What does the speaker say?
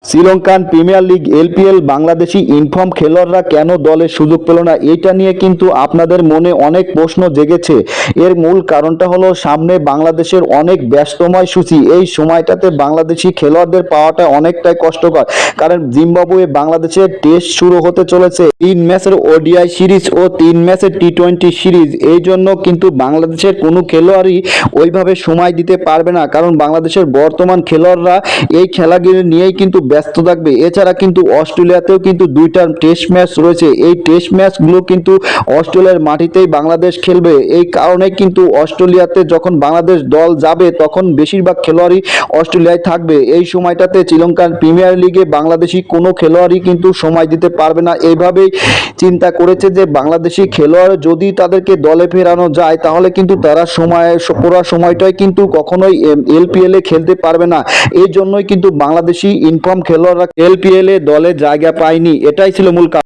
Sri Lankan premier league LPL Bangladeshi inform খেলোয়াড়রা কেন দলে সুযোগ পেল না, এইটা নিয়ে কিন্তু আপনাদের মনে অনেক প্রশ্ন জেগেছে। এর মূল কারণটা হলো সামনে বাংলাদেশের অনেক ব্যস্তময় সূচি। এই সময়টাতে বাংলাদেশি খেলোয়াড়দের পাওয়াটা অনেকটাই কষ্টকর, কারণ জিম্বাবুয়ে বাংলাদেশের টেস্ট শুরু হতে চলেছে, 3 ম্যাচের ওডিআই সিরিজ ও 3 ম্যাচের টি20 সিরিজ। এই জন্য কিন্তু বাংলাদেশের কোনো খেলোয়াড়ই ওইভাবে সময় দিতে পারবে না, কারণ বাংলাদেশের বর্তমান খেলোয়াড়রা এই খেলাগুলি নিয়েই কিন্তু ব্যস্ত থাকবে। এছাড়া কিন্তু অস্ট্রেলিয়াতেও কিন্তু 2টা টেস্ট ম্যাচ রয়েছে। এই টেস্ট ম্যাচগুলো কিন্তু অস্ট্রেলিয়ার মাটিতেই বাংলাদেশ খেলবে। এই কারণে কিন্তু অস্ট্রেলিয়াতে যখন বাংলাদেশ দল যাবে তখন বেশিরভাগ খেলোয়াড়ই অস্ট্রেলিয়ায় থাকবে। এই সময়টাতে শ্রীলঙ্কার প্রিমিয়ার লিগে বাংলাদেশি কোনো খেলোয়াড়ই কিন্তু সময় দিতে পারবে না। এইভাবেই চিন্তা করেছে যে বাংলাদেশি খেলোয়াড় যদি তাদেরকে দলে ফেরানো যায় তাহলে কিন্তু তারা পুরো সময়টাই কিন্তু কখনোই এলপিএল এ খেলতে পারবে না। এই জন্যই কিন্তু বাংলাদেশি ইনফর্ম খেলোয়াড়রা এলপিএল এ দলে জায়গা পায়নি। এটাই ছিল মূল কারণ।